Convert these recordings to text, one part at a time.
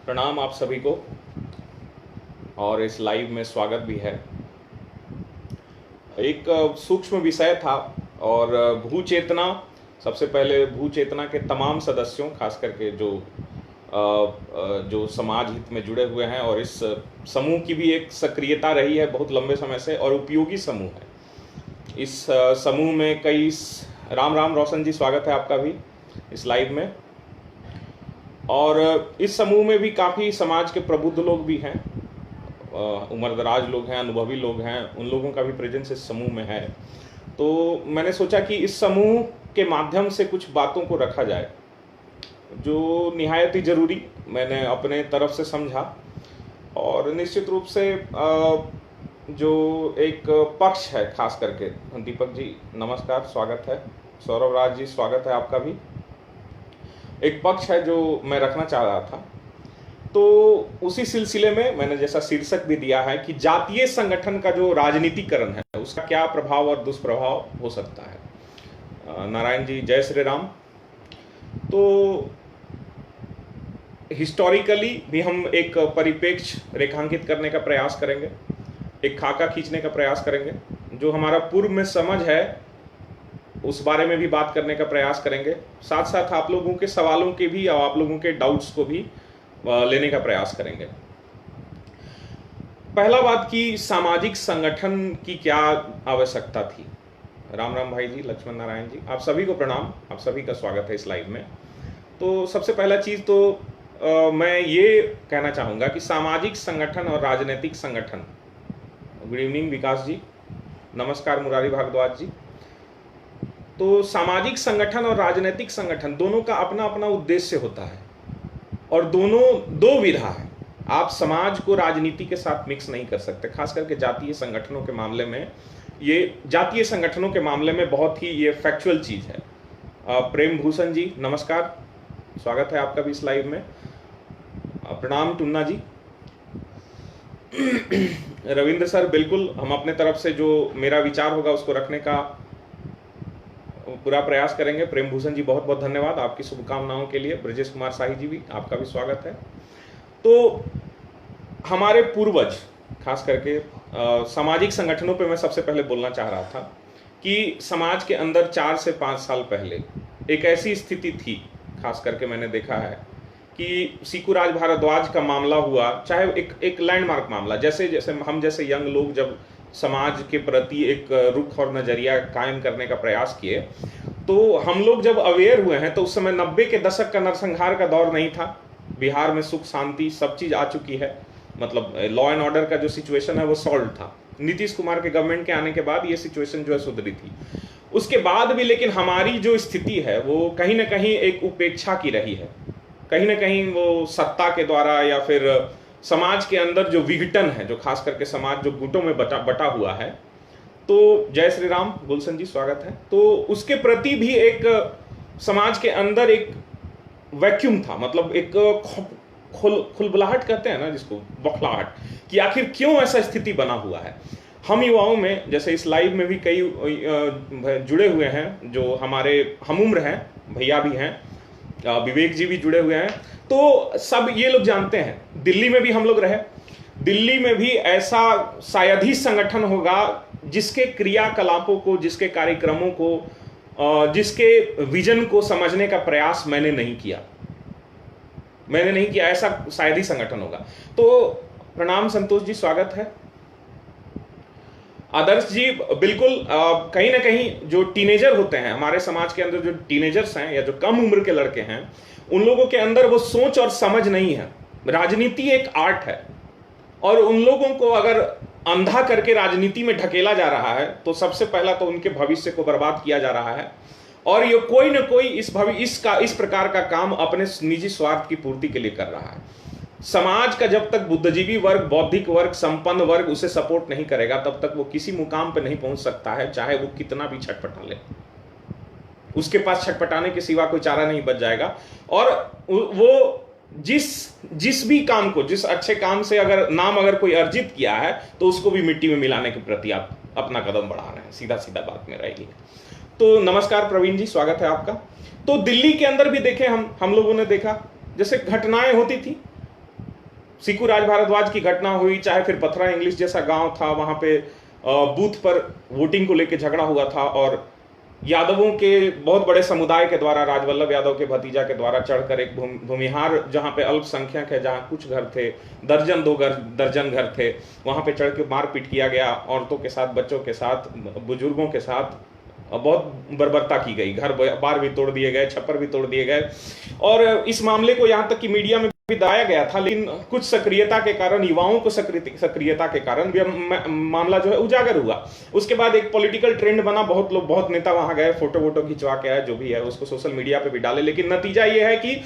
प्रणाम आप सभी को और इस लाइव में स्वागत भी है। एक सूक्ष्म विषय था और भू चेतना, सबसे पहले भू चेतना के तमाम सदस्यों, खास करके जो समाज हित में जुड़े हुए हैं और इस समूह की भी एक सक्रियता रही है बहुत लंबे समय से और उपयोगी समूह है। इस समूह में कई राम राम रोशन जी, स्वागत है आपका भी इस लाइव में। और इस समूह में भी काफ़ी समाज के प्रबुद्ध लोग भी हैं, उम्रदराज लोग हैं, अनुभवी लोग हैं, उन लोगों का भी प्रेजेंस इस समूह में है। तो मैंने सोचा कि इस समूह के माध्यम से कुछ बातों को रखा जाए जो निहायत ही ज़रूरी मैंने अपने तरफ से समझा। और निश्चित रूप से जो एक पक्ष है, खास करके दीपक जी नमस्कार, स्वागत है। सौरभ राज जी स्वागत है आपका भी। एक पक्ष है जो मैं रखना चाह रहा था, तो उसी सिलसिले में मैंने जैसा शीर्षक भी दिया है कि जातीय संगठन का जो राजनीतिकरण है उसका क्या प्रभाव और दुष्प्रभाव हो सकता है। नारायण जी जय श्री राम। तो हिस्टोरिकली भी हम एक परिप्रेक्ष्य रेखांकित करने का प्रयास करेंगे, एक खाका खींचने का प्रयास करेंगे, जो हमारा पूर्व में समझ है उस बारे में भी बात करने का प्रयास करेंगे। साथ साथ आप लोगों के सवालों के भी और आप लोगों के डाउट्स को भी लेने का प्रयास करेंगे। पहला बात कि सामाजिक संगठन की क्या आवश्यकता थी। राम राम भाई जी, लक्ष्मण नारायण जी, आप सभी को प्रणाम, आप सभी का स्वागत है इस लाइव में। तो सबसे पहला चीज़ तो मैं ये कहना चाहूँगा कि सामाजिक संगठन और राजनीतिक संगठन। गुड इवनिंग विकास जी, नमस्कार मुरारी भारद्वाज जी। तो सामाजिक संगठन और राजनीतिक संगठन दोनों का अपना अपना उद्देश्य होता है और दोनों दो विधा है। आप समाज को राजनीति के साथ मिक्स नहीं कर सकते, खास करके जातीय संगठनों के मामले में। ये जातीय संगठनों के मामले में बहुत ही ये फैक्चुअल चीज़ है। प्रेम भूषण जी नमस्कार, स्वागत है आपका भी इस लाइव में। प्रणाम टुन्ना जी। रविंद्र सर, बिल्कुल हम अपने तरफ से जो मेरा विचार होगा उसको रखने का पूरा प्रयास करेंगे। प्रेम भूषण जी बहुत बहुत धन्यवाद आपकी शुभकामनाओं के लिए। ब्रजेश कुमार शाही जी भी आपका भी स्वागत है। तो हमारे पूर्वज, खास करके सामाजिक संगठनों पे मैं सबसे पहले बोलना चाह रहा था कि समाज के अंदर 4 से 5 साल पहले एक ऐसी स्थिति थी, खास करके मैंने देखा है कि सीकुराज भारद्वाज का मामला हुआ, चाहे एक लैंडमार्क मामला, जैसे हम जैसे यंग लोग जब समाज के प्रति एक रुख और नजरिया कायम करने का प्रयास किए, तो हम लोग जब अवेयर हुए हैं तो उस समय 90 के दशक का नरसंहार का दौर नहीं था। बिहार में सुख शांति सब चीज़ आ चुकी है, मतलब लॉ एंड ऑर्डर का जो सिचुएशन है वो सॉल्व था। नीतीश कुमार के गवर्नमेंट के आने के बाद ये सिचुएशन जो है सुधरी थी। उसके बाद भी लेकिन हमारी जो स्थिति है वो कहीं ना कहीं एक उपेक्षा की रही है। कहीं ना कहीं वो सत्ता के द्वारा या फिर समाज के अंदर जो विघटन है, जो खास करके समाज जो गुटों में बटा हुआ है। तो जय श्री राम गुलशन जी, स्वागत है। तो उसके प्रति भी एक समाज के अंदर एक वैक्यूम था, मतलब एक खुलबुलाहट कहते हैं ना जिसको, बौखलाहट, कि आखिर क्यों ऐसा स्थिति बना हुआ है। हम युवाओं में, जैसे इस लाइव में भी कई जुड़े हुए हैं जो हमारे हम उम्र हैं, भैया भी हैं, विवेक जी भी जुड़े हुए हैं, तो सब ये लोग जानते हैं दिल्ली में भी हम लोग रहे। दिल्ली में भी ऐसा शायद ही संगठन होगा जिसके क्रियाकलापों को, जिसके कार्यक्रमों को, जिसके विजन को समझने का प्रयास मैंने नहीं किया। ऐसा शायद ही संगठन होगा। तो प्रणाम संतोष जी, स्वागत है। आदर्श जी, बिल्कुल कहीं ना कहीं जो टीनेजर होते हैं हमारे समाज के अंदर, जो टीनेजर्स हैं या जो कम उम्र के लड़के हैं, उन लोगों के अंदर वो सोच और समझ नहीं है। राजनीति एक आर्ट है और उन लोगों को अगर अंधा करके राजनीति में ढकेला जा रहा है तो सबसे पहला तो उनके भविष्य को बर्बाद किया जा रहा है। और ये कोई ना कोई इस प्रकार का काम अपने निजी स्वार्थ की पूर्ति के लिए कर रहा है। समाज का जब तक बुद्धिजीवी वर्ग, बौद्धिक वर्ग, संपन्न वर्ग उसे सपोर्ट नहीं करेगा तब तक वो किसी मुकाम पे नहीं पहुंच सकता है, चाहे वो कितना भी छटपटा ले। उसके पास छटपटाने के सिवा कोई चारा नहीं बच जाएगा। और वो जिस भी काम को, जिस अच्छे काम से अगर कोई अर्जित किया है तो उसको भी मिट्टी में मिलाने के प्रति आप अपना कदम बढ़ा रहे हैं। सीधा सीधा बात में रहेगी। तो नमस्कार प्रवीण जी, स्वागत है आपका। तो दिल्ली के अंदर भी देखें, हम लोगों ने देखा जैसे घटनाएं होती थी, सिकू राज भारद्वाज की घटना हुई, चाहे फिर पथरा इंग्लिश जैसा गांव था, वहां पे बूथ पर वोटिंग को लेकर झगड़ा हुआ था और यादवों के बहुत बड़े समुदाय के द्वारा, राजवल्लभ यादव के भतीजा के द्वारा चढ़कर एक भूमिहार, जहां पे अल्पसंख्यक है, जहां कुछ घर थे, दर्जन घर थे, वहां पे चढ़ के मारपीट किया गया, औरतों के साथ, बच्चों के साथ, बुजुर्गों के साथ बहुत बर्बरता की गई, घर बार भी तोड़ दिए गए, छप्पर भी तोड़ दिए गए। और इस मामले को यहां तक कि मीडिया में भी दाया गया था, लेकिन कुछ सक्रियता के कारण, युवाओं को सक्रियता के कारण मामला जो है उजागर हुआ। उसके बाद एक पॉलिटिकल ट्रेंड बना, बहुत लोग, बहुत नेता वहां गए, फोटो वोटो खिंचवा के आए, जो भी है उसको सोशल मीडिया पे भी डाले। लेकिन नतीजा ये है कि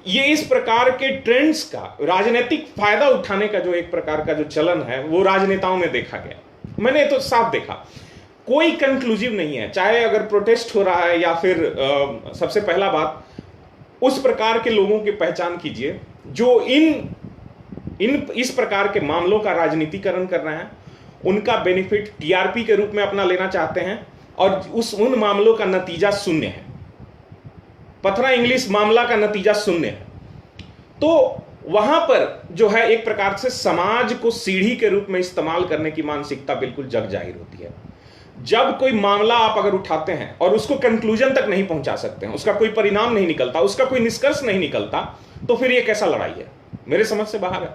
ये इस प्रकार के ट्रेंड्स का राजनीतिक फायदा उठाने का जो एक प्रकार का जो चलन है, वो राजनेताओं में देखा गया। मैंने तो साफ देखा, कोई कंक्लूसिव नहीं है, चाहे अगर प्रोटेस्ट हो रहा है या फिर सबसे पहला बात, उस प्रकार के लोगों की पहचान कीजिए जो इस प्रकार के मामलों का राजनीतिकरण कर रहे हैं, उनका बेनिफिट टीआरपी के रूप में अपना लेना चाहते हैं और उन मामलों का नतीजा शून्य है। पथरा इंग्लिश मामला का नतीजा शून्य है। तो वहां पर जो है एक प्रकार से समाज को सीढ़ी के रूप में इस्तेमाल करने की मानसिकता बिल्कुल जग जाहिर होती है। जब कोई मामला आप अगर उठाते हैं और उसको कंक्लूजन तक नहीं पहुंचा सकते हैं, उसका कोई परिणाम नहीं निकलता, उसका कोई निष्कर्ष नहीं निकलता, तो फिर ये कैसा लड़ाई है? मेरे समझ से बाहर है।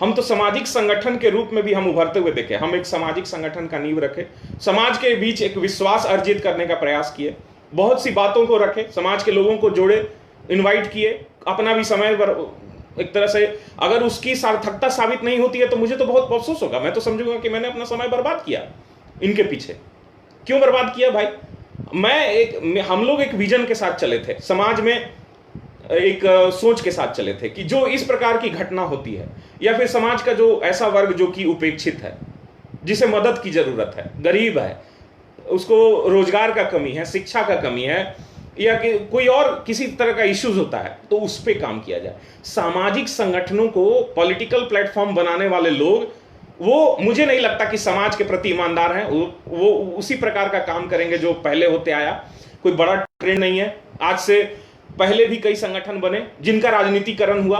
हम तो सामाजिक संगठन के रूप में भी हम उभरते हुए देखे, हम एक सामाजिक संगठन का नींव रखे, समाज के बीच एक विश्वास अर्जित करने का प्रयास किए, बहुत सी बातों को रखे, समाज के लोगों को जोड़े, इन्वाइट किए, अपना भी समय एक तरह से, अगर उसकी सार्थकता साबित नहीं होती है तो मुझे तो बहुत अफसोस होगा। मैं तो समझूंगा कि मैंने अपना समय बर्बाद किया इनके पीछे। क्यों बर्बाद किया भाई? हम लोग एक विजन के साथ चले थे, समाज में एक सोच के साथ चले थे कि जो इस प्रकार की घटना होती है, या फिर समाज का जो ऐसा वर्ग जो कि उपेक्षित है, जिसे मदद की जरूरत है, गरीब है, उसको रोजगार का कमी है, शिक्षा का कमी है, या कि कोई और किसी तरह का इश्यूज होता है, तो उस पर काम किया जाए। सामाजिक संगठनों को पॉलिटिकल प्लेटफॉर्म बनाने वाले लोग, वो मुझे नहीं लगता कि समाज के प्रति ईमानदार हैं। वो उसी प्रकार का काम करेंगे जो पहले होते आया। कोई बड़ा ट्रेंड नहीं है। आज से पहले भी कई संगठन बने जिनका राजनीतिकरण हुआ,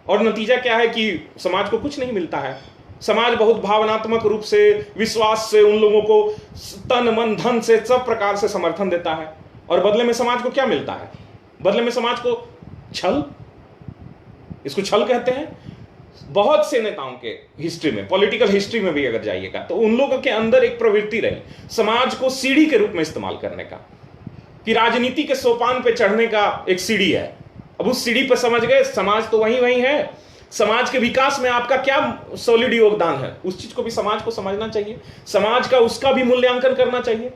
और नतीजा क्या है कि समाज को कुछ नहीं मिलता है। समाज बहुत भावनात्मक रूप से, विश्वास से उन लोगों को तन मन धन से सब प्रकार से समर्थन देता है, और बदले में समाज को क्या मिलता है? बदले में समाज को छल, इसको छल कहते हैं। बहुत से नेताओं के हिस्ट्री में, पॉलिटिकल हिस्ट्री में भी अगर जाइएगा, तो उन लोगों के अंदर एक प्रवृत्ति रही समाज को सीढ़ी के रूप में इस्तेमाल करने का, कि राजनीति के सोपान पे चढ़ने का एक सीढ़ी है। अब उस सीढ़ी पर समझ गए समाज तो वही है। समाज के विकास में आपका क्या सॉलिड योगदान है, उस चीज को भी समाज को समझना चाहिए। समाज का उसका भी मूल्यांकन करना चाहिए।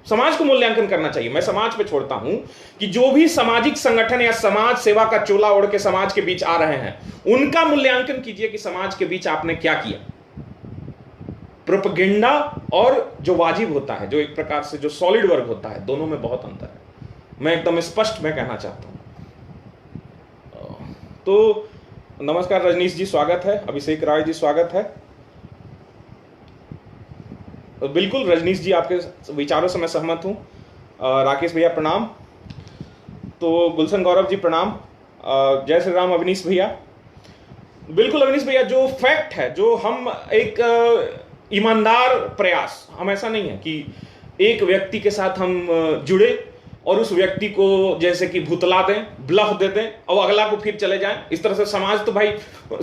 समाज को मूल्यांकन करना चाहिए। मैं समाज पे छोड़ता हूं कि जो भी सामाजिक संगठन या समाज सेवा का चोला ओढ़ के समाज के बीच आ रहे हैं, उनका मूल्यांकन कीजिए कि समाज के बीच आपने क्या किया। प्रोपेगेंडा और जो वाजिब होता है, जो एक प्रकार से जो सॉलिड वर्क होता है, दोनों में बहुत अंतर है। मैं एकदम स्पष्ट मैं कहना चाहता हूं। तो नमस्कार रजनीश जी, स्वागत है। अभिषेक राय जी, स्वागत है। बिल्कुल रजनीश जी, आपके विचारों से मैं सहमत हूं। राकेश भैया प्रणाम। तो गुलशन गौरव जी प्रणाम। जय श्री राम अवनीश भैया। बिल्कुल अवनीश भैया, जो फैक्ट है, जो हम एक ईमानदार प्रयास, हम ऐसा नहीं है कि एक व्यक्ति के साथ हम जुड़े और उस व्यक्ति को जैसे कि भुतला दें, ब्लफ दे दें और अगला को फिर चले जाएं। इस तरह से समाज तो भाई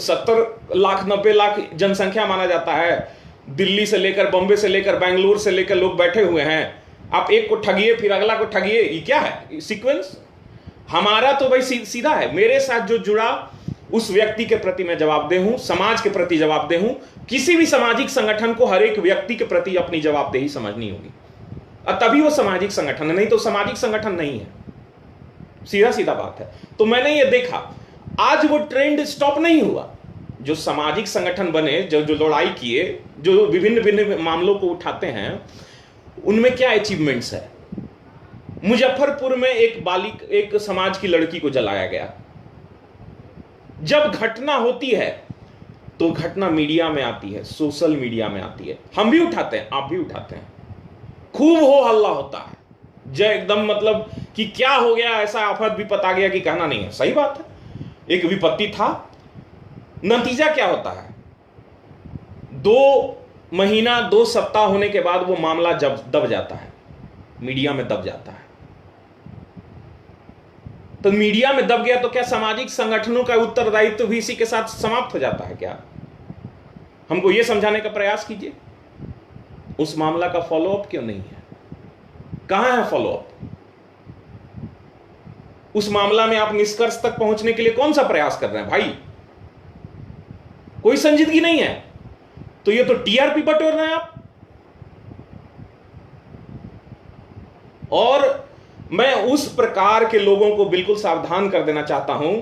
70 लाख 90 लाख जनसंख्या माना जाता है। दिल्ली से लेकर, बॉम्बे से लेकर, बेंगलुरु से लेकर लोग बैठे हुए हैं। आप एक को ठगिए फिर अगला को ठगिए, ये क्या है सीक्वेंस? हमारा तो भाई सीधा है। मेरे साथ जो जुड़ा उस व्यक्ति के प्रति मैं जवाबदेह हूं, समाज के प्रति जवाबदेह हूं। किसी भी सामाजिक संगठन को हर एक व्यक्ति के प्रति अपनी जवाबदेही समझनी होगी, और तभी वो सामाजिक संगठन है, नहीं तो सामाजिक संगठन नहीं है। सीधा सीधा बात है। तो मैंने ये देखा, आज वो ट्रेंड स्टॉप नहीं हुआ। जो सामाजिक संगठन बने, जो लड़ाई किए, जो विभिन्न विभिन्न मामलों को उठाते हैं, उनमें क्या अचीवमेंट्स है। मुजफ्फरपुर में एक समाज की लड़की को जलाया गया। जब घटना होती है तो घटना मीडिया में आती है, सोशल मीडिया में आती है, हम भी उठाते हैं, आप भी उठाते हैं, खूब हो हल्ला होता है, जय एकदम मतलब कि क्या हो गया, ऐसा आफत विपत आ गया कि कहना नहीं है। सही बात है, एक विपत्ति था, नतीजा क्या होता है? 2 महीना 2 सप्ताह होने के बाद वो मामला जब दब जाता है, मीडिया में दब जाता है। तो मीडिया में दब गया तो क्या सामाजिक संगठनों का उत्तरदायित्व भी इसी के साथ समाप्त हो जाता है क्या? हमको यह समझाने का प्रयास कीजिए। उस मामला का फॉलोअप क्यों नहीं है? कहां है फॉलोअप? उस मामला में आप निष्कर्ष तक पहुंचने के लिए कौन सा प्रयास कर रहे हैं भाई? कोई संजीदगी नहीं है। तो ये तो टीआरपी बटोर रहे हैं आप। और मैं उस प्रकार के लोगों को बिल्कुल सावधान कर देना चाहता हूं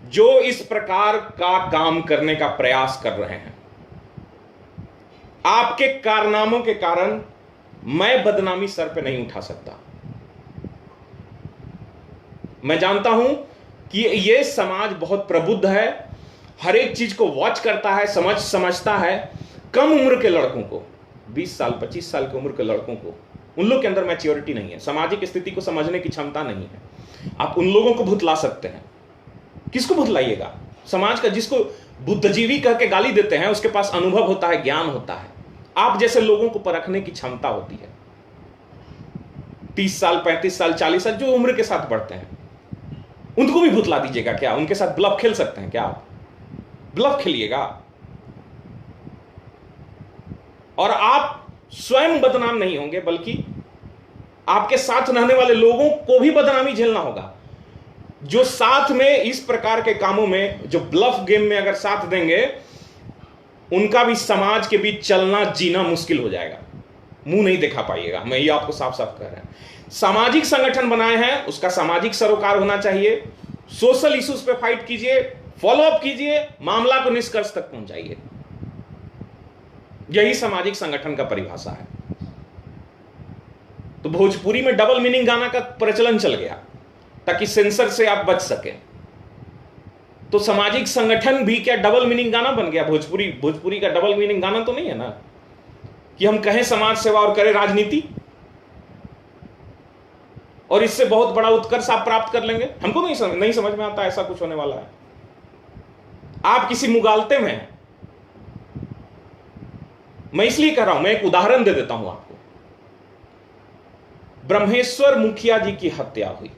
जो इस प्रकार का काम करने का प्रयास कर रहे हैं। आपके कारनामों के कारण मैं बदनामी सर पे नहीं उठा सकता। मैं जानता हूं कि यह समाज बहुत प्रबुद्ध है, हर एक चीज को वॉच करता है, समझता है। कम उम्र के लड़कों को, 20 साल 25 साल की उम्र के लड़कों को, उन लोग के अंदर मैच्योरिटी नहीं है, सामाजिक स्थिति को समझने की क्षमता नहीं है। आप उन लोगों को भुतला सकते हैं। किसको भुतलाइएगा? समाज का जिसको बुद्धिजीवी कह के गाली देते हैं उसके पास अनुभव होता है, ज्ञान होता है। आप जैसे लोगों को परखने की क्षमता होती है। 30 साल 35 साल 40 साल जो उम्र के साथ बढ़ते हैं उनको भी भुतला दीजिएगा क्या? उनके साथ ब्लफ खेल सकते हैं क्या आप? ब्लफ खेलिएगा और आप स्वयं बदनाम नहीं होंगे, बल्कि आपके साथ रहने वाले लोगों को भी बदनामी झेलना होगा। जो साथ में इस प्रकार के कामों में, जो ब्लफ गेम में अगर साथ देंगे, उनका भी समाज के बीच चलना जीना मुश्किल हो जाएगा। मुंह नहीं दिखा पाइएगा। मैं ये आपको साफ साफ कह रहा हूं। सामाजिक संगठन बनाए हैं, उसका सामाजिक सरोकार होना चाहिए। सोशल इश्यूज पे फाइट कीजिए, फॉलोअप कीजिए, मामला को निष्कर्ष तक पहुंचाइए। यही सामाजिक संगठन का परिभाषा है। तो भोजपुरी में डबल मीनिंग गाना का प्रचलन चल गया ताकि सेंसर से आप बच सके। तो सामाजिक संगठन भी क्या डबल मीनिंग गाना बन गया? भोजपुरी का डबल मीनिंग गाना तो नहीं है ना कि हम कहें समाज सेवा और करें राजनीति और इससे बहुत बड़ा उत्कर्ष आप प्राप्त कर लेंगे। हमको नहीं समझ में आता ऐसा कुछ होने वाला है। आप किसी मुगालते में हैं। मैं इसलिए कह रहा हूं, मैं एक उदाहरण दे देता हूं आपको। ब्रह्मेश्वर मुखिया जी की हत्या हुई,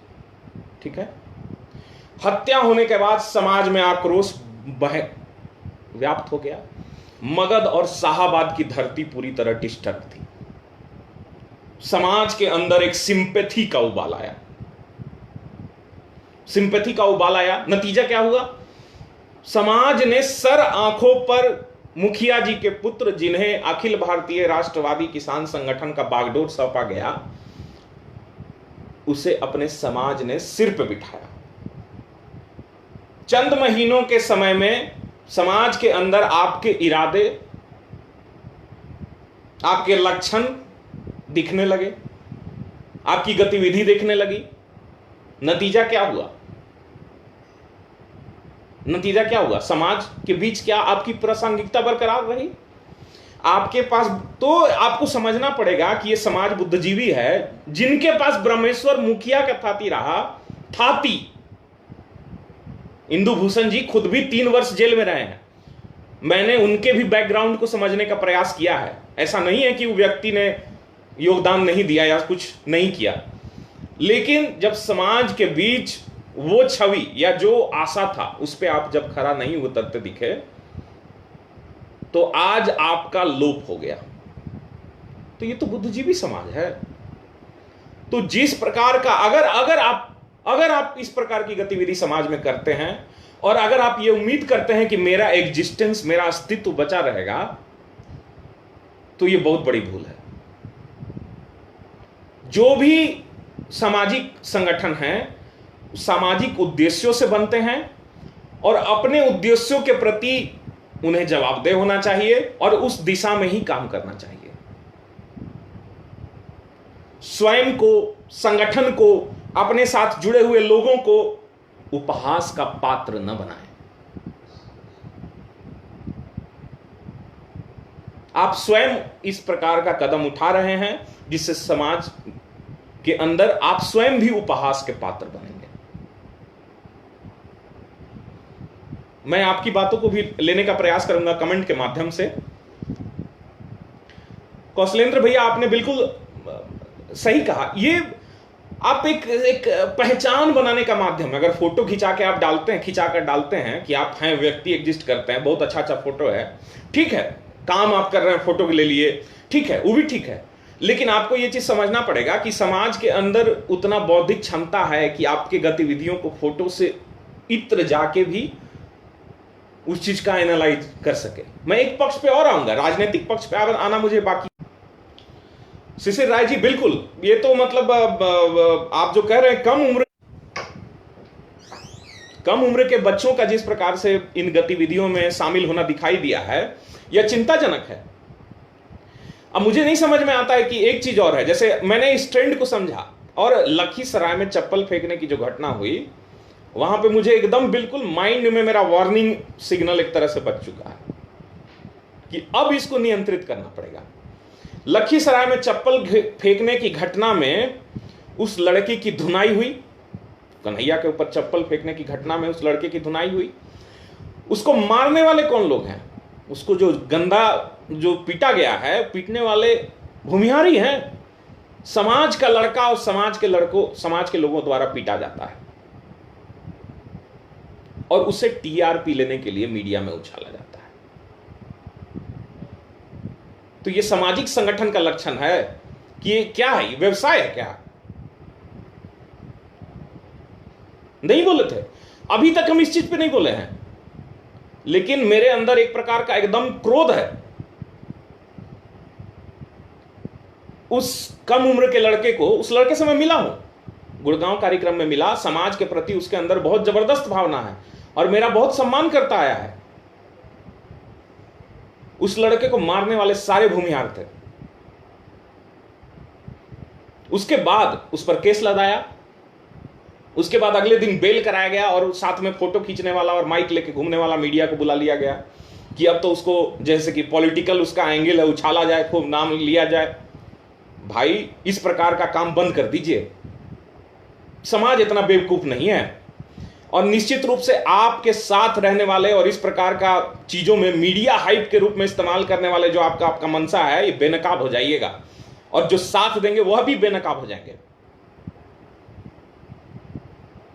ठीक है। हत्या होने के बाद समाज में आक्रोश व्याप्त हो गया। मगध और शाहाबाद की धरती पूरी तरह डिस्टर्ब थी। समाज के अंदर एक सिंपैथी का उबाल आया। सिंपैथी का उबाल आया। नतीजा क्या हुआ? समाज ने सर आंखों पर मुखिया जी के पुत्र, जिन्हें अखिल भारतीय राष्ट्रवादी किसान संगठन का बागडोर सौंपा गया, उसे अपने समाज ने सिर पर बिठाया। चंद महीनों के समय में समाज के अंदर आपके इरादे, आपके लक्षण दिखने लगे, आपकी गतिविधि दिखने लगी। नतीजा क्या हुआ? नतीजा क्या हुआ? समाज के बीच क्या आपकी प्रासंगिकता बरकरार रही? आपके पास तो आपको समझना पड़ेगा कि यह समाज बुद्धिजीवी है, जिनके पास ब्रह्मेश्वर मुखिया का थाती रहा। थाती इंदु भूषण जी खुद भी 3 वर्ष जेल में रहे हैं। मैंने उनके भी बैकग्राउंड को समझने का प्रयास किया है। ऐसा नहीं है कि वो व्यक्ति ने योगदान नहीं दिया या कुछ नहीं किया, लेकिन जब समाज के बीच वो छवि या जो आशा था उस पर आप जब खरा नहीं उतरते दिखे, तो आज आपका लोप हो गया। तो ये तो बुद्धिजीवी समाज है। तो जिस प्रकार का अगर आप इस प्रकार की गतिविधि समाज में करते हैं और अगर आप ये उम्मीद करते हैं कि मेरा एग्जिस्टेंस, मेरा अस्तित्व बचा रहेगा, तो ये बहुत बड़ी भूल है। जो भी सामाजिक संगठन हैं, सामाजिक उद्देश्यों से बनते हैं और अपने उद्देश्यों के प्रति उन्हें जवाबदेह होना चाहिए और उस दिशा में ही काम करना चाहिए। स्वयं को, संगठन को, अपने साथ जुड़े हुए लोगों को उपहास का पात्र न बनाएं। आप स्वयं इस प्रकार का कदम उठा रहे हैं जिससे समाज के अंदर आप स्वयं भी उपहास के पात्र बनेंगे। मैं आपकी बातों को भी लेने का प्रयास करूंगा कमेंट के माध्यम से। कौशलेंद्र भैया, आपने बिल्कुल सही कहा। ये आप एक पहचान बनाने का माध्यम, अगर फोटो खिंचा कर डालते हैं कि आप हैं, व्यक्ति एग्जिस्ट करते हैं, बहुत अच्छा फोटो है, ठीक है, काम आप कर रहे हैं फोटो के लिए, ठीक है, वो भी ठीक है, लेकिन आपको ये चीज समझना पड़ेगा कि समाज के अंदर उतना बौद्धिक क्षमता है कि आपके गतिविधियों को फोटो से इत्र जाके भी उस चीज का एनालाइज कर सके। मैं एक पक्ष पे और आऊंगा, राजनीतिक पक्ष पे आना मुझे बाकी। शिशिर राय जी, बिल्कुल, ये तो मतलब आप जो कह रहे हैं, कम उम्र के बच्चों का जिस प्रकार से इन गतिविधियों में शामिल होना दिखाई दिया है, यह चिंताजनक है। अब मुझे नहीं समझ में आता है कि एक चीज और है, जैसे मैंने इस ट्रेंड को समझा, और लखीसराय में चप्पल फेंकने की जो घटना हुई, वहां पे मुझे एकदम बिल्कुल माइंड में मेरा वार्निंग सिग्नल एक तरह से बज चुका है कि अब इसको नियंत्रित करना पड़ेगा। लखीसराय में चप्पल फेंकने की घटना में उस लड़के की धुनाई हुई, कन्हैया के ऊपर चप्पल फेंकने की घटना में उस लड़के की धुनाई हुई। उसको मारने वाले कौन लोग हैं? उसको जो जो पीटा गया है, पीटने वाले भूमिहारी हैं। समाज का लड़का और समाज के लोगों द्वारा पीटा जाता है और उसे टीआरपी लेने के लिए मीडिया में उछाला जाता है। तो ये सामाजिक संगठन का लक्षण है कि ये क्या है? व्यवसाय है क्या? नहीं बोले थे, अभी तक हम इस चीज पे नहीं बोले हैं, लेकिन मेरे अंदर एक प्रकार का एकदम क्रोध है उस कम उम्र के लड़के को। उस लड़के से मैं मिला हूं, गुड़गांव कार्यक्रम में मिला। समाज के प्रति उसके अंदर बहुत जबरदस्त भावना है और मेरा बहुत सम्मान करता आया है। उस लड़के को मारने वाले सारे भूमिहार थे। उसके बाद उस पर केस लगाया, उसके बाद अगले दिन बेल कराया गया और साथ में फोटो खींचने वाला और माइक लेके घूमने वाला मीडिया को बुला लिया गया कि अब तो उसको जैसे कि पॉलिटिकल उसका एंगल है, उछाला जाए, खूब नाम लिया जाए। भाई, इस प्रकार का काम बंद कर दीजिए। समाज इतना बेवकूफ नहीं है। और निश्चित रूप से आपके साथ रहने वाले और इस प्रकार का चीजों में मीडिया हाइप के रूप में इस्तेमाल करने वाले जो आपका मनसा है, ये बेनकाब हो जाइएगा, और जो साथ देंगे वह भी बेनकाब हो जाएंगे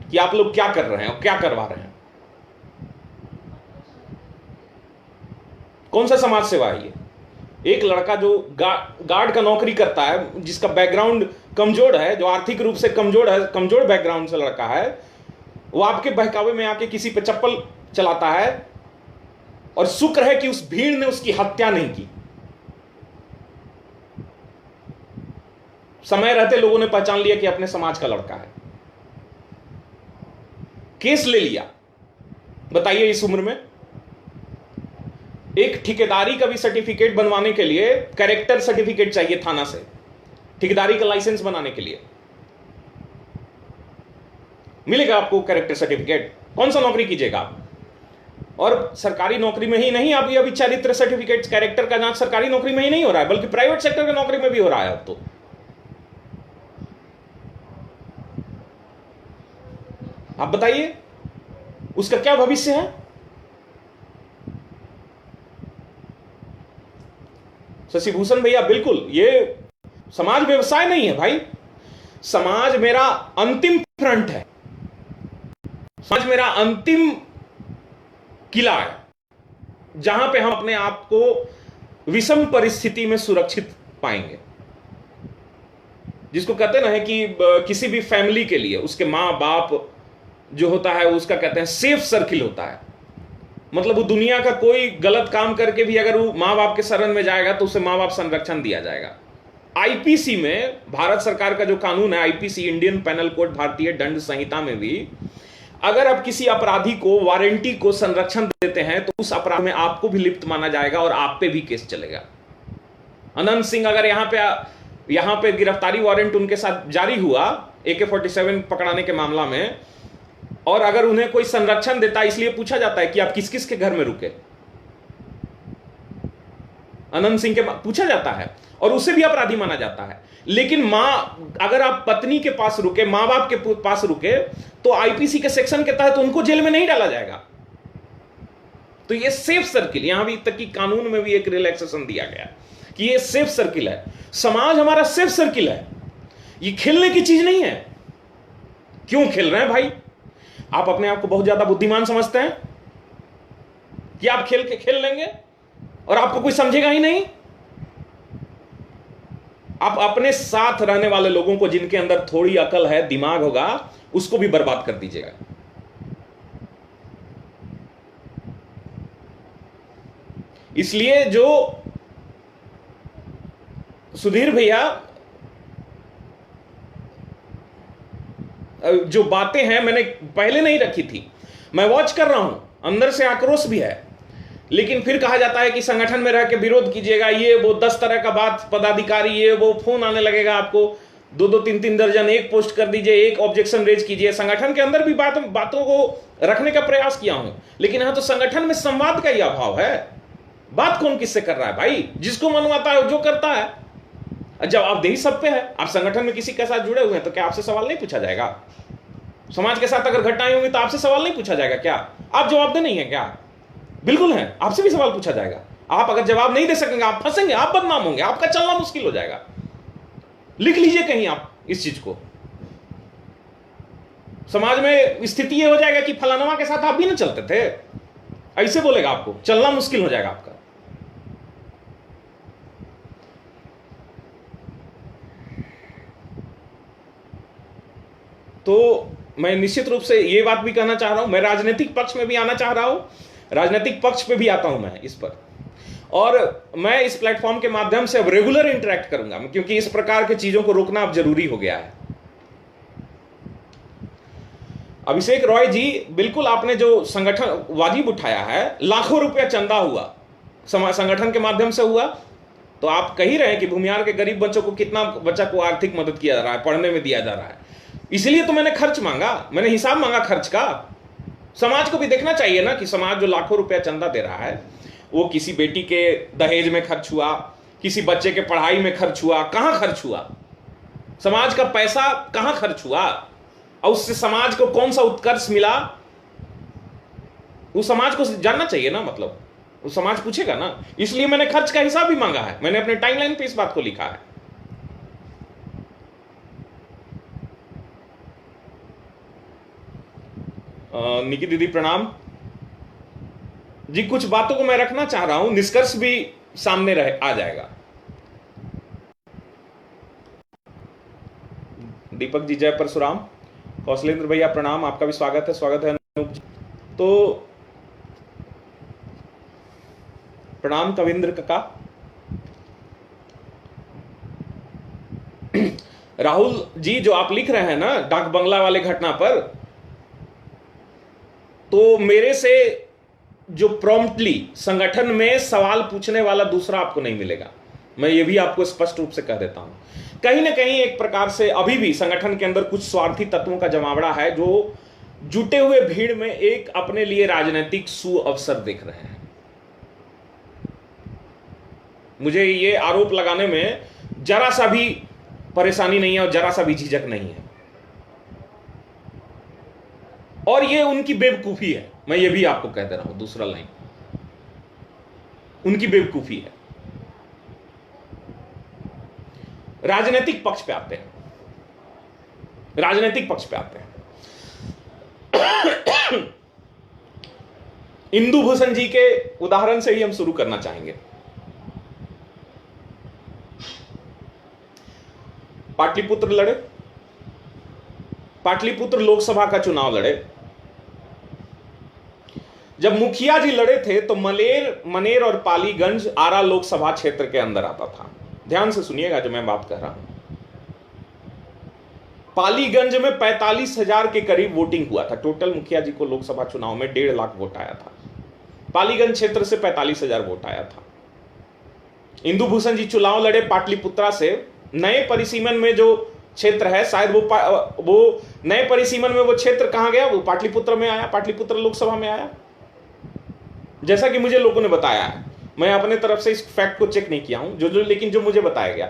कि आप लोग क्या कर रहे हैं और क्या करवा रहे हैं। कौन सा समाज सेवा है ये? एक लड़का जो गार्ड का नौकरी करता है, जिसका बैकग्राउंड कमजोर है, जो आर्थिक रूप से कमजोर बैकग्राउंड से लड़का है, वो आपके बहकावे में आके किसी पे चप्पल चलाता है और शुक्र है कि उस भीड़ ने उसकी हत्या नहीं की। समय रहते लोगों ने पहचान लिया कि अपने समाज का लड़का है, केस ले लिया। बताइए, इस उम्र में एक ठेकेदारी का भी सर्टिफिकेट बनवाने के लिए कैरेक्टर सर्टिफिकेट चाहिए थाना से, ठेकेदारी का लाइसेंस बनाने के लिए। मिलेगा आपको कैरेक्टर सर्टिफिकेट? कौन सा नौकरी कीजिएगा आप? और सरकारी नौकरी में ही नहीं, अभी चरित्र सर्टिफिकेट, कैरेक्टर का जांच सरकारी नौकरी में ही नहीं हो रहा है, बल्कि प्राइवेट सेक्टर की नौकरी में भी हो रहा है अब तो। आप बताइए, उसका क्या भविष्य है? शशिभूषण भैया, बिल्कुल, ये समाज व्यवसाय नहीं है भाई। समाज मेरा अंतिम फ्रंट है, समाज मेरा अंतिम किला है, जहां पे हम अपने आप को विषम परिस्थिति में सुरक्षित पाएंगे। जिसको कहते हैं ना कि किसी भी फैमिली के लिए उसके मां बाप जो होता है उसका कहते हैं सेफ सर्किल होता है। मतलब वो दुनिया का कोई गलत काम करके भी अगर वो मां बाप के शरण में जाएगा तो उसे मां बाप संरक्षण दिया जाएगा। आईपीसी में, भारत सरकार का जो कानून है आईपीसी, इंडियन पेनल कोड, भारतीय दंड संहिता में भी, अगर आप किसी अपराधी को, वारंटी को संरक्षण देते हैं तो उस अपराध में आपको भी लिप्त माना जाएगा और आप पे भी केस चलेगा। अनंत सिंह, अगर यहां पे गिरफ्तारी वारंट उनके साथ जारी हुआ AK-47 पकड़ाने के मामला में, और अगर उन्हें कोई संरक्षण देता है, इसलिए पूछा जाता है कि आप किस किस के घर में रुके, अनंत सिंह के पूछा जाता है और उसे भी अपराधी माना जाता है। लेकिन अगर आप पत्नी के पास रुके, मां बाप के पास रुके, तो आईपीसी के सेक्शन के तहत उनको जेल में नहीं डाला जाएगा। तो ये सेफ सर्किल, यहां भी तक कि कानून में भी एक रिलैक्सेशन दिया गया कि ये सेफ सर्किल है। समाज हमारा सेफ सर्किल है, ये खेलने की चीज नहीं है। क्यों खेल रहे हैं भाई? आप अपने आप को बहुत ज्यादा बुद्धिमान समझते हैं कि आप खेल लेंगे और आपको कोई समझेगा ही नहीं। आप अपने साथ रहने वाले लोगों को, जिनके अंदर थोड़ी अकल है, दिमाग होगा, उसको भी बर्बाद कर दीजिएगा। इसलिए जो सुधीर भैया जो बातें हैं मैंने पहले नहीं रखी थी, मैं वॉच कर रहा हूं, अंदर से आक्रोश भी है, लेकिन फिर कहा जाता है कि संगठन में रह के विरोध कीजिएगा, ये वो 10 तरह का बात, पदाधिकारी ये वो, फोन आने लगेगा आपको, 2-2, 3-3 दर्जन, एक पोस्ट कर दीजिए, एक ऑब्जेक्शन रेज कीजिए। संगठन के अंदर भी बातों को रखने का प्रयास किया हूं, लेकिन यहां तो संगठन में संवाद का ही अभाव है। बात कौन किससे कर रहा है भाई? जिसको मनवाता है जो करता है। जवाबदेही सब पे है। आप संगठन में किसी के साथ जुड़े हुए हैं तो क्या आपसे सवाल नहीं पूछा जाएगा? समाज के साथ अगर घटनाएं होंगी तो आपसे सवाल नहीं पूछा जाएगा क्या? आप जवाबदेह नहीं है क्या? बिल्कुल है, आपसे भी सवाल पूछा जाएगा। आप अगर जवाब नहीं दे सकेंगे, आप फंसेंगे, आप बदनाम होंगे, आपका चलना मुश्किल हो जाएगा। लिख लीजिए कहीं आप इस चीज को। समाज में स्थिति यह हो जाएगा कि फलानवा के साथ आप भी ना चलते थे, ऐसे बोलेगा आपको, चलना मुश्किल हो जाएगा आपका। तो मैं निश्चित रूप से ये बात भी कहना चाह रहा हूं, मैं राजनीतिक पक्ष में भी आना चाह रहा हूं, राजनीतिक पक्ष पे भी आता हूं मैं इस पर, और मैं इस प्लेटफॉर्म के माध्यम से अब रेगुलर इंटरेक्ट करूंगा, क्योंकि इस प्रकार की चीजों को रोकना अब जरूरी हो गया है। अभिषेक रॉय जी, बिल्कुल आपने जो संगठन वाजिब उठाया है, लाखों रुपया चंदा हुआ, संगठन के माध्यम से हुआ, तो आप कह ही रहे हैं कि भूमिहार के गरीब बच्चों को, कितना बच्चा को आर्थिक मदद किया जा रहा है, पढ़ने में दिया जा रहा है। इसलिए तो मैंने खर्च मांगा, मैंने हिसाब मांगा खर्च का। समाज को भी देखना चाहिए ना कि समाज जो लाखों रुपया चंदा दे रहा है, वो किसी बेटी के दहेज में खर्च हुआ, किसी बच्चे के पढ़ाई में खर्च हुआ, कहां खर्च हुआ? समाज का पैसा कहां खर्च हुआ और उससे समाज को कौन सा उत्कर्ष मिला, वो समाज को जानना चाहिए ना। मतलब वो समाज पूछेगा ना, इसलिए मैंने खर्च का हिसाब भी मांगा है, मैंने अपने टाइमलाइन पे इस बात को लिखा है। निकी दीदी प्रणाम जी। कुछ बातों को मैं रखना चाह रहा हूं, निष्कर्ष भी सामने आ जाएगा। दीपक जी जय परशुराम, कौशलेंद्र भैया प्रणाम, आपका भी स्वागत है। स्वागत है अनूप जी। तो प्रणाम कविंद्र काका। राहुल जी, जो आप लिख रहे हैं ना डाक बंगला वाले घटना पर, तो मेरे से जो प्रॉम्प्टली संगठन में सवाल पूछने वाला दूसरा आपको नहीं मिलेगा। मैं ये भी आपको स्पष्ट रूप से कह देता हूं। कहीं ना कहीं एक प्रकार से अभी भी संगठन के अंदर कुछ स्वार्थी तत्वों का जमावड़ा है, जो जुटे हुए भीड़ में एक अपने लिए राजनीतिक सुअवसर देख रहे हैं। मुझे ये आरोप लगाने में जरा सा भी परेशानी नहीं है और जरा सा भी झिझक नहीं है, और ये उनकी बेवकूफी है। मैं ये भी आपको कह दे रहा हूं, दूसरा लाइन, उनकी बेवकूफी है। राजनीतिक पक्ष पे आते हैं, राजनीतिक पक्ष पे आते हैं। इंदु भूषण जी के उदाहरण से ही हम शुरू करना चाहेंगे। पाटलिपुत्र लड़े, पाटलिपुत्र लोकसभा का चुनाव लड़े। जब मुखिया जी लड़े थे तो मनेर और पालीगंज आरा लोकसभा क्षेत्र के अंदर आता था। ध्यान से सुनिएगा जो मैं बात कर रहा हूं। पालीगंज में 45,000 के करीब वोटिंग हुआ था। टोटल मुखिया जी को लोकसभा चुनाव में 1.5 लाख वोट आया था। पालीगंज क्षेत्र से 45,000 वोट आया था। इंदु भूषण जी चुनाव लड़े पाटलिपुत्रा से। नए परिसीमन में जो क्षेत्र है, शायद वो नए परिसीमन में वो क्षेत्र कहां गया, वो पाटलिपुत्र में आया, पाटलिपुत्र लोकसभा में आया, जैसा कि मुझे लोगों ने बताया है। मैं अपने तरफ से इस फैक्ट को चेक नहीं किया हूं, लेकिन जो मुझे बताया गया।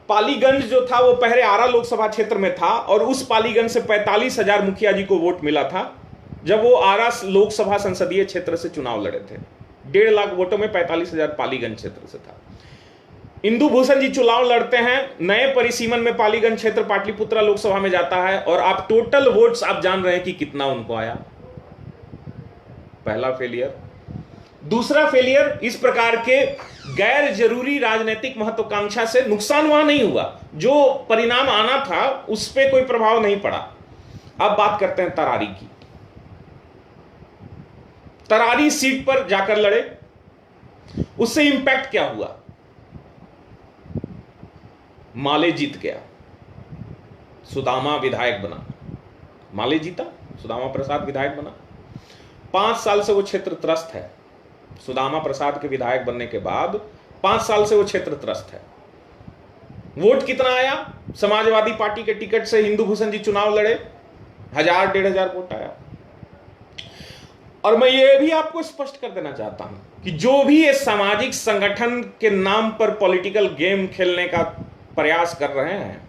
पालीगंज जो था वो पहले आरा लोकसभा क्षेत्र में था, और उस पालीगंज से 45,000 मुखिया जी को वोट मिला था। जब वो आरा लोकसभा संसदीय क्षेत्र से चुनाव लड़े थे। 1.5 लाख वोटों में 45,000 पालीगंज क्षेत्र से था। इंदु भूषण जी चुनाव लड़ते हैं, नए परिसीमन में पालीगंज क्षेत्र पाटलिपुत्रा लोकसभा में जाता है, और आप टोटल वोट्स आप जान रहे हैं कि कितना उनको आया। पहला फेलियर। दूसरा फेलियर, इस प्रकार के गैर जरूरी राजनीतिक महत्वाकांक्षा से नुकसान वहां नहीं हुआ, जो परिणाम आना था उस पर कोई प्रभाव नहीं पड़ा। अब बात करते हैं तरारी की। तरारी सीट पर जाकर लड़े, उससे इंपैक्ट क्या हुआ? माले जीत गया, सुदामा विधायक बना। माले जीता, सुदामा प्रसाद विधायक बना। 5 साल से वो क्षेत्र त्रस्त है। सुदामा प्रसाद के विधायक बनने के बाद 5 साल से वो क्षेत्र त्रस्त है। वोट कितना आया? समाजवादी पार्टी के टिकट से इंदु भूषण जी चुनाव लड़े, 1,000-1,500 वोट आया। और मैं ये भी आपको स्पष्ट कर देना चाहता हूं कि जो भी ये सामाजिक संगठन के नाम पर पॉलिटिकल गेम खेलने का प्रयास कर रहे हैं,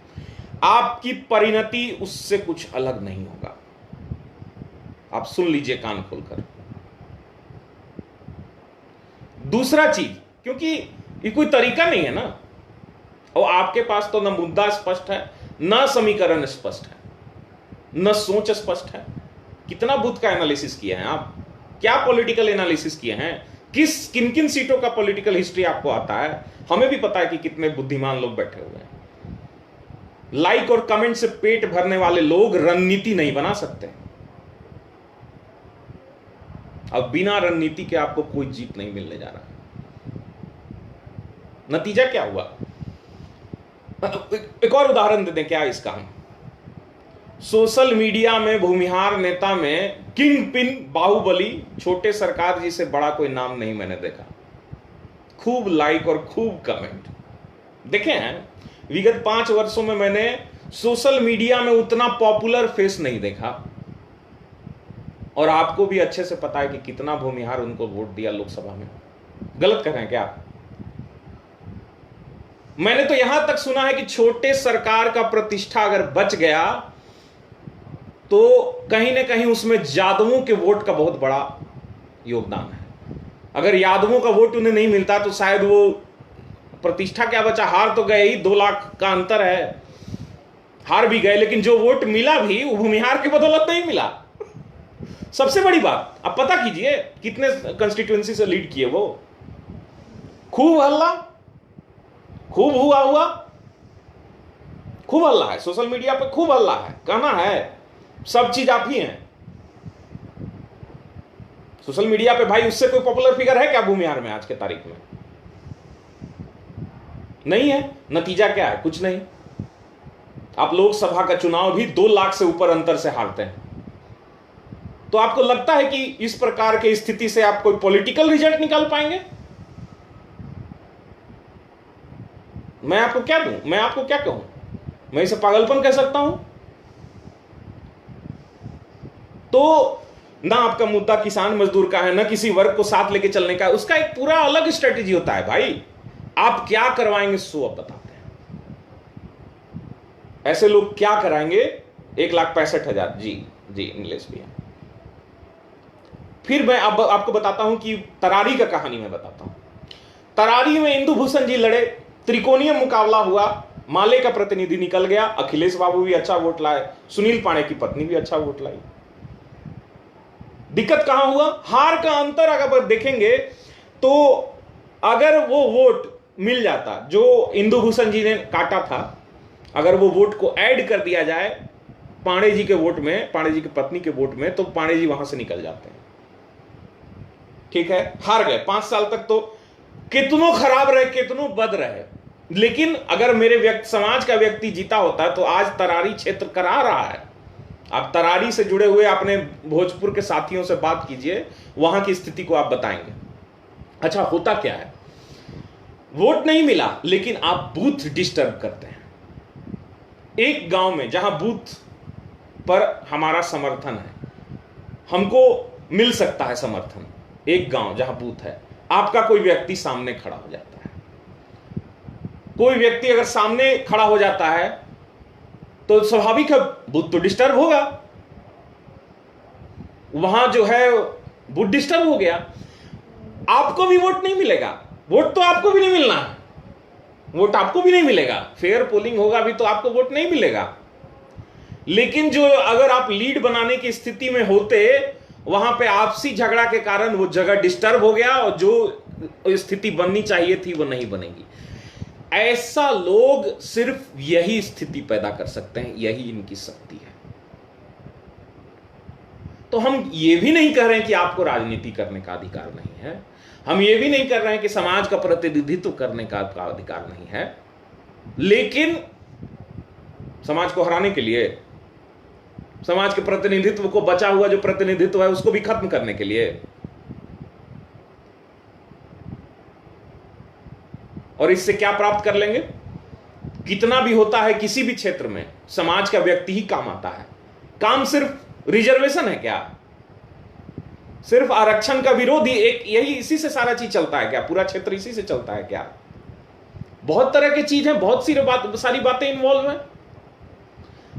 आपकी परिणति उससे कुछ अलग नहीं होगा। आप सुन लीजिए कान खोलकर। दूसरा चीज, क्योंकि ये कोई तरीका नहीं है ना, और आपके पास तो न मुद्दा स्पष्ट है, न समीकरण स्पष्ट है, न सोच स्पष्ट है। कितना बूथ का एनालिसिस किए हैं आप? क्या पॉलिटिकल एनालिसिस किए हैं? किन किन सीटों का पॉलिटिकल हिस्ट्री आपको आता है? हमें भी पता है कि कितने बुद्धिमान लोग बैठे हुए हैं। लाइक और कमेंट से पेट भरने वाले लोग रणनीति नहीं बना सकते। अब बिना रणनीति के आपको कोई जीत नहीं मिलने जा रहा। नतीजा क्या हुआ? एक और उदाहरण दे दें क्या इसका हम? सोशल मीडिया में भूमिहार नेता में किंग पिन बाहुबली छोटे सरकार जी से बड़ा कोई नाम नहीं मैंने देखा। खूब लाइक और खूब कमेंट देखे हैं। विगत 5 वर्षों में मैंने सोशल मीडिया में उतना पॉपुलर फेस नहीं देखा, और आपको भी अच्छे से पता है कि कितना भूमिहार उनको वोट दिया लोकसभा में। गलत कर रहे हैं क्या? मैंने तो यहां तक सुना है कि छोटे सरकार का प्रतिष्ठा अगर बच गया तो कहीं ना कहीं उसमें यादवों के वोट का बहुत बड़ा योगदान है। अगर यादवों का वोट उन्हें नहीं मिलता तो शायद वो प्रतिष्ठा क्या बचा, हार तो गए ही, 2 लाख का अंतर है, हार भी गए, लेकिन जो वोट मिला भी वो भूमिहार की बदौलत नहीं मिला। सबसे बड़ी बात, आप पता कीजिए कितने कंस्टिट्यूएंसी से लीड किए वो। खूब हल्ला, खूब हुआ, खूब हल्ला है सोशल मीडिया पे, खूब हल्ला है, कहना है सब चीज आप ही हैं सोशल मीडिया पे। भाई उससे कोई पॉपुलर फिगर है क्या भूमिहार में आज के तारीख में? नहीं है। नतीजा क्या है? कुछ नहीं। आप लोकसभा का चुनाव भी 2 लाख से ऊपर अंतर से हारते हैं। तो आपको लगता है कि इस प्रकार की स्थिति से आप कोई पॉलिटिकल रिजल्ट निकाल पाएंगे? मैं आपको क्या दूं? मैं आपको क्या कहूं? मैं इसे पागलपन कह सकता हूं? तो ना आपका मुद्दा किसान मजदूर का है, ना किसी वर्ग को साथ लेके चलने का, उसका एक पूरा अलग स्ट्रेटेजी होता है। भाई आप क्या करवाएंगे सो अब बताते हैं। ऐसे लोग क्या कराएंगे? 1,65,000। जी इंग्लिश भी है। फिर मैं अब आपको बताता हूं कि तरारी का कहानी मैं बताता हूं। तरारी में इंदु भूषण जी लड़े, त्रिकोणीय मुकाबला हुआ, माले का प्रतिनिधि निकल गया, अखिलेश बाबू भी अच्छा वोट लाए, सुनील पांडे की पत्नी भी अच्छा वोट लाई। दिक्कत कहां हुआ? हार का अंतर अगर देखेंगे तो अगर वो वोट मिल जाता जो इंदु भूषण जी ने काटा था, अगर वो वोट को ऐड कर दिया जाए पांडे जी के वोट में, पांडे जी की पत्नी के वोट में, तो पांडे जी वहां से निकल जाते हैं। ठीक है, हार गए। 5 साल तक तो कितनों खराब रहे, कितनों बद रहे, लेकिन अगर मेरे समाज का व्यक्ति जीता होता तो आज तरारी क्षेत्र करा रहा है। आप तरारी से जुड़े हुए अपने भोजपुर के साथियों से बात कीजिए, वहां की स्थिति को आप बताएंगे। अच्छा, होता क्या है? वोट नहीं मिला लेकिन आप बूथ डिस्टर्ब करते हैं। एक गांव में जहां बूथ पर हमारा समर्थन है, हमको मिल सकता है समर्थन, एक गांव जहां बूथ है, आपका कोई व्यक्ति सामने खड़ा हो जाता है। कोई व्यक्ति अगर सामने खड़ा हो जाता है तो स्वाभाविक है बूथ तो डिस्टर्ब होगा। वहां जो है वो डिस्टर्ब हो गया, आपको भी वोट नहीं मिलेगा। वोट तो आपको भी नहीं मिलना है, वोट आपको भी नहीं मिलेगा, फेयर पोलिंग होगा भी तो आपको वोट नहीं मिलेगा। लेकिन जो अगर आप लीड बनाने की स्थिति में होते, वहां पे आपसी झगड़ा के कारण वो जगह डिस्टर्ब हो गया और जो स्थिति बननी चाहिए थी वो नहीं बनेगी। ऐसा लोग सिर्फ यही स्थिति पैदा कर सकते हैं, यही इनकी शक्ति है। तो हम ये भी नहीं कह रहे हैं कि आपको राजनीति करने का अधिकार नहीं है, हम ये भी नहीं कर रहे हैं कि समाज का प्रतिनिधित्व करने का आपका अधिकार नहीं है, लेकिन समाज को हराने के लिए, समाज के प्रतिनिधित्व को, बचा हुआ जो प्रतिनिधित्व है उसको भी खत्म करने के लिए, और इससे क्या प्राप्त कर लेंगे? कितना भी होता है किसी भी क्षेत्र में, समाज का व्यक्ति ही काम आता है। काम सिर्फ रिजर्वेशन है क्या? सिर्फ आरक्षण का विरोध ही एक यही इसी से सारा चीज चलता है क्या? पूरा क्षेत्र इसी से चलता है क्या? बहुत तरह की चीज है, बहुत सारी बातें इन्वॉल्व हैं।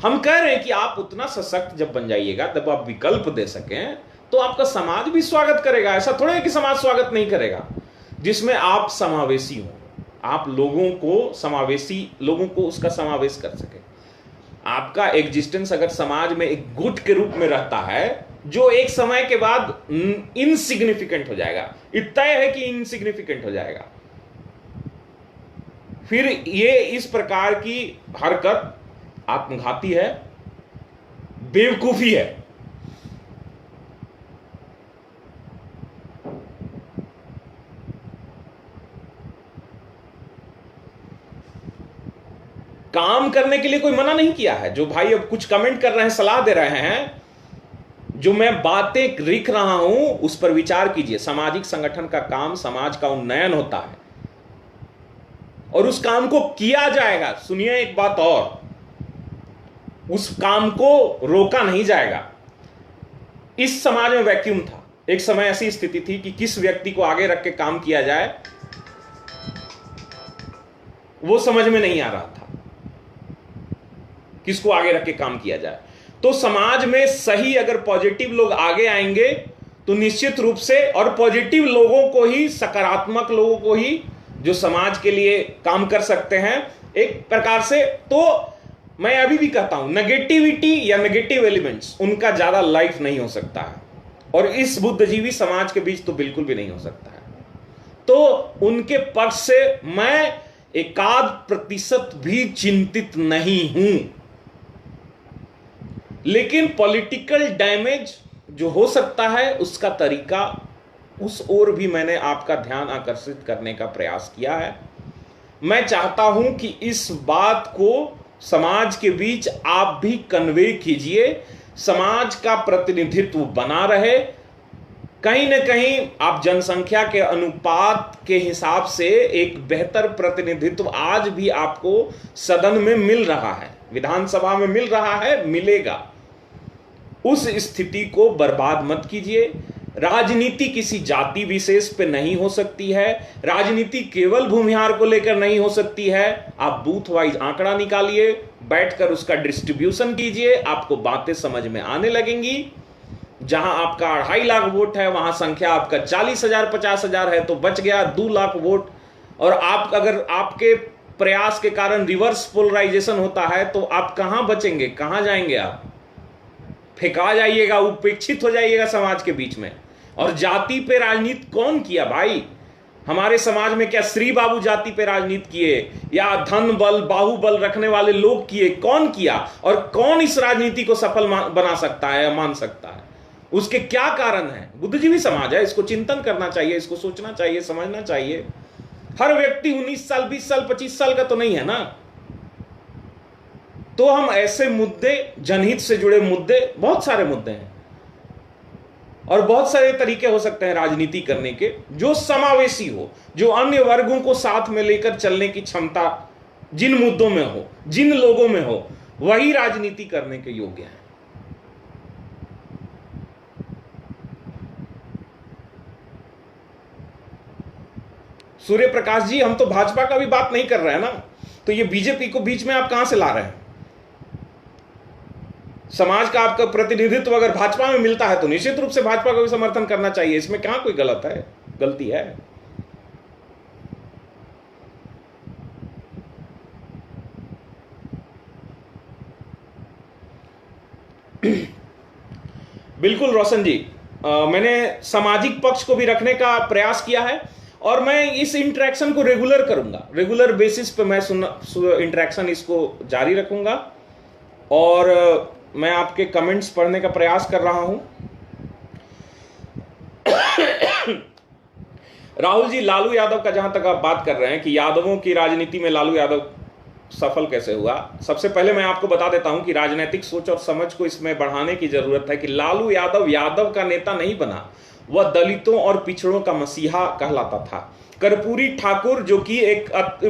हम कह रहे हैं कि आप उतना सशक्त जब बन जाइएगा, तब आप विकल्प दे सकें, तो आपका समाज भी स्वागत करेगा। ऐसा थोड़ा है कि समाज स्वागत नहीं करेगा, जिसमें आप समावेशी हो, आप लोगों को उसका समावेश कर सके। आपका एग्जिस्टेंस अगर समाज में एक गुट के रूप में रहता है, जो एक समय के बाद इनसिग्निफिकेंट हो जाएगा, इतना है कि इनसिग्निफिकेंट हो जाएगा, फिर ये इस प्रकार की हरकत आत्मघाती है, बेवकूफी है। काम करने के लिए कोई मना नहीं किया है। जो भाई अब कुछ कमेंट कर रहे हैं, सलाह दे रहे हैं, जो मैं बातें लिख रहा हूं उस पर विचार कीजिए। सामाजिक संगठन का काम समाज का उन्नयन होता है और उस काम को किया जाएगा। सुनिए एक बात और, उस काम को रोका नहीं जाएगा। इस समाज में वैक्यूम था, एक समय ऐसी स्थिति थी कि किस व्यक्ति को आगे रख के काम किया जाए वो समझ में नहीं आ रहा था, किसको आगे रख के काम किया जाए। तो समाज में सही अगर पॉजिटिव लोग आगे आएंगे तो निश्चित रूप से, और पॉजिटिव लोगों को ही, सकारात्मक लोगों को ही, जो समाज के लिए काम कर सकते हैं एक प्रकार से, तो मैं अभी भी कहता हूं नेगेटिविटी या नेगेटिव एलिमेंट्स उनका ज्यादा लाइफ नहीं हो सकता है, और इस बुद्धिजीवी समाज के बीच तो बिल्कुल भी नहीं हो सकता है। तो उनके पक्ष से मैं 1% भी चिंतित नहीं हूं, लेकिन पॉलिटिकल डैमेज जो हो सकता है उसका तरीका, उस ओर भी मैंने आपका ध्यान आकर्षित करने का प्रयास किया है। मैं चाहता हूं कि इस बात को समाज के बीच आप भी कन्वे कीजिए, समाज का प्रतिनिधित्व बना रहे। कहीं ना कहीं आप जनसंख्या के अनुपात के हिसाब से एक बेहतर प्रतिनिधित्व आज भी आपको सदन में मिल रहा है, विधानसभा में मिल रहा है, मिलेगा। उस स्थिति को बर्बाद मत कीजिए। राजनीति किसी जाति विशेष पे नहीं हो सकती है, राजनीति केवल भूमिहार को लेकर नहीं हो सकती है। आप बूथ वाइज आंकड़ा निकालिए, बैठकर उसका डिस्ट्रीब्यूशन कीजिए, आपको बातें समझ में आने लगेंगी। जहां आपका 2.5 लाख वोट है, वहां संख्या आपका 40,000 50,000 है, तो बच गया 2 लाख वोट। और आप अगर आपके प्रयास के कारण रिवर्स पोलराइजेशन होता है तो आप कहां बचेंगे, कहां जाएंगे? आप फेंका जाइएगा, उपेक्षित हो जाइएगा समाज के बीच में। और जाति पे राजनीति कौन किया भाई? हमारे समाज में क्या श्री बाबू जाति पे राजनीति किए, या धन बल बाहुबल रखने वाले लोग किए? कौन किया? और कौन इस राजनीति को सफल बना सकता है या मान सकता है? उसके क्या कारण है? बुद्धिजीवी समाज है, इसको चिंतन करना चाहिए, इसको सोचना चाहिए, समझना चाहिए। हर व्यक्ति 19 साल 20 साल 25 साल का तो नहीं है ना। तो हम ऐसे मुद्दे, जनहित से जुड़े मुद्दे, बहुत सारे मुद्दे हैं और बहुत सारे तरीके हो सकते हैं राजनीति करने के, जो समावेशी हो, जो अन्य वर्गों को साथ में लेकर चलने की क्षमता जिन मुद्दों में हो, जिन लोगों में हो, वही राजनीति करने के योग्य है। सूर्य प्रकाश जी, हम तो भाजपा का भी बात नहीं कर रहे हैं ना, तो ये बीजेपी को बीच में आप कहां से ला रहे हैं? समाज का आपका प्रतिनिधित्व अगर भाजपा में मिलता है तो निश्चित रूप से भाजपा को भी समर्थन करना चाहिए, इसमें कहां कोई गलती है। बिल्कुल रोशन जी, मैंने सामाजिक पक्ष को भी रखने का प्रयास किया है और मैं इस इंटरेक्शन को रेगुलर करूंगा, रेगुलर बेसिस पे मैं इंटरेक्शन इसको जारी रखूंगा और मैं आपके कमेंट्स पढ़ने का प्रयास कर रहा हूं। राहुल जी, लालू यादव का जहां तक आप बात कर रहे हैं कि यादवों की राजनीति में लालू यादव सफल कैसे हुआ, सबसे पहले मैं आपको बता देता हूं कि राजनीतिक सोच और समझ को इसमें बढ़ाने की जरूरत है कि लालू यादव यादव का नेता नहीं बना, वह दलितों और पिछड़ों का मसीहा कहलाता था। कर्पूरी ठाकुर जो कि एक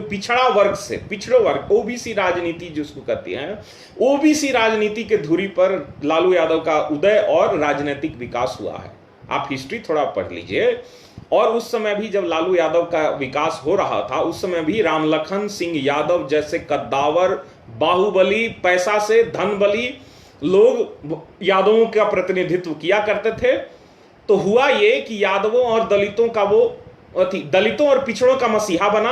पिछड़ा वर्ग से, पिछड़ो वर्ग, ओबीसी राजनीति जिसको कहती है, ओबीसी राजनीति के धुरी पर लालू यादव का उदय और राजनीतिक विकास हुआ है। आप हिस्ट्री थोड़ा पढ़ लीजिए। और उस समय भी जब लालू यादव का विकास हो रहा था, उस समय भी रामलखन सिंह यादव जैसे कद्दावर, बाहुबली, पैसा से धनबली लोग यादवों का प्रतिनिधित्व किया करते थे। तो हुआ ये कि यादवों और दलितों का दलितों और पिछड़ों का मसीहा बना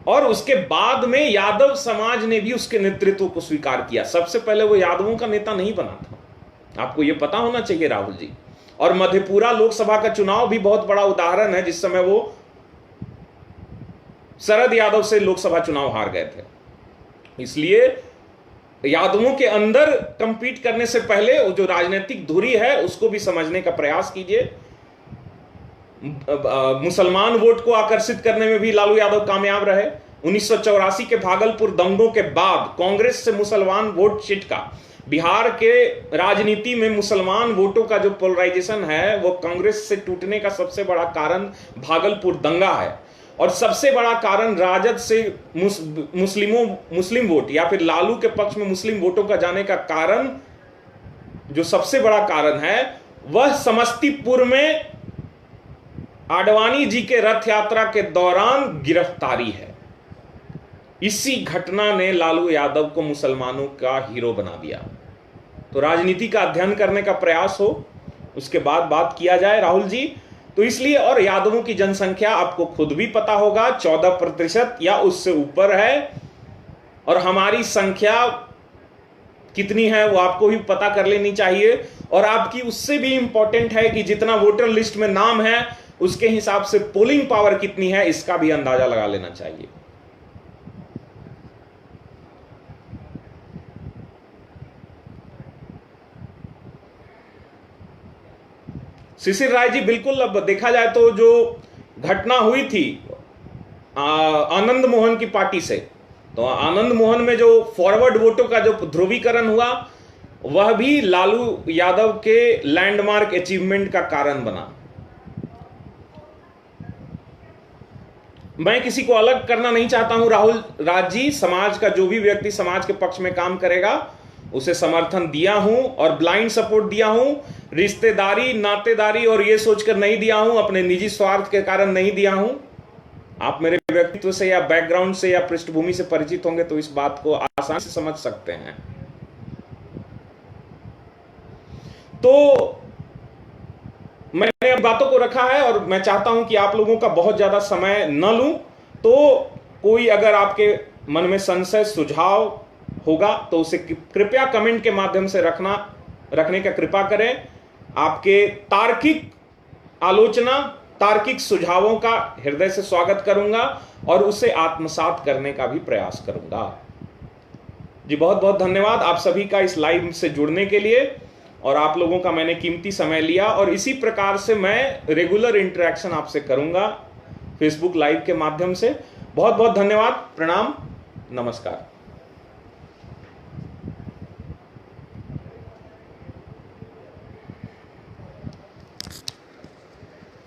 और उसके बाद में यादव समाज ने भी उसके नेतृत्व को स्वीकार किया। सबसे पहले वो यादवों का नेता नहीं बना था, आपको ये पता होना चाहिए राहुल जी। और मधेपुरा लोकसभा का चुनाव भी बहुत बड़ा उदाहरण है, जिस समय वो शरद यादव से लोकसभा चुनाव हार गए थे। इसलिए यादवों के अंदर कंपीट करने से पहले जो राजनीतिक धुरी है उसको भी समझने का प्रयास कीजिए। मुसलमान वोट को आकर्षित करने में भी लालू यादव कामयाब रहे। 1984 के भागलपुर दंगों के बाद कांग्रेस से मुसलमान वोट छिटका। बिहार के राजनीति में मुसलमान वोटों का जो पोलराइजेशन है वो कांग्रेस से टूटने का सबसे बड़ा कारण भागलपुर दंगा है। और सबसे बड़ा कारण राजद से मुस्लिम वोट या फिर लालू के पक्ष में मुस्लिम वोटों का जाने का कारण, जो सबसे बड़ा कारण है, वह समस्तीपुर में आडवाणी जी के रथ यात्रा के दौरान गिरफ्तारी है। इसी घटना ने लालू यादव को मुसलमानों का हीरो बना दिया। तो राजनीति का अध्ययन करने का प्रयास हो, उसके बाद बात किया जाए राहुल जी। तो इसलिए, और यादवों की जनसंख्या आपको खुद भी पता होगा 14% या उससे ऊपर है, और हमारी संख्या कितनी है वो आपको भी पता कर लेनी चाहिए। और आपकी उससे भी इंपॉर्टेंट है कि जितना वोटर लिस्ट में नाम है उसके हिसाब से पोलिंग पावर कितनी है, इसका भी अंदाजा लगा लेना चाहिए। शिशिर राय जी, बिल्कुल, अब देखा जाए तो जो घटना हुई थी आनंद मोहन की पार्टी से, तो आनंद मोहन में जो फॉरवर्ड वोटों का जो ध्रुवीकरण हुआ वह भी लालू यादव के लैंडमार्क अचीवमेंट का कारण बना। मैं किसी को अलग करना नहीं चाहता हूं राहुल राज जी। समाज का जो भी व्यक्ति समाज के पक्ष में काम करेगा उसे समर्थन दिया हूं और ब्लाइंड सपोर्ट दिया हूं। रिश्तेदारी, नातेदारी और ये सोचकर नहीं दिया हूं, अपने निजी स्वार्थ के कारण नहीं दिया हूं। आप मेरे व्यक्तित्व से या बैकग्राउंड से या पृष्ठभूमि से परिचित होंगे तो इस बात को आसानी से समझ सकते हैं। तो मैंने बातों को रखा है और मैं चाहता हूं कि आप लोगों का बहुत ज्यादा समय न लूं। तो कोई अगर आपके मन में संशय, सुझाव होगा तो उसे कृपया कमेंट के माध्यम से रखने का कृपा करें। आपके तार्किक आलोचना, तार्किक सुझावों का हृदय से स्वागत करूंगा और उसे आत्मसात करने का भी प्रयास करूंगा। जी, बहुत बहुत धन्यवाद आप सभी का इस लाइव से जुड़ने के लिए, और आप लोगों का मैंने कीमती समय लिया, और इसी प्रकार से मैं रेगुलर इंटरेक्शन आपसे करूंगा फेसबुक लाइव के माध्यम से। बहुत बहुत धन्यवाद, प्रणाम, नमस्कार।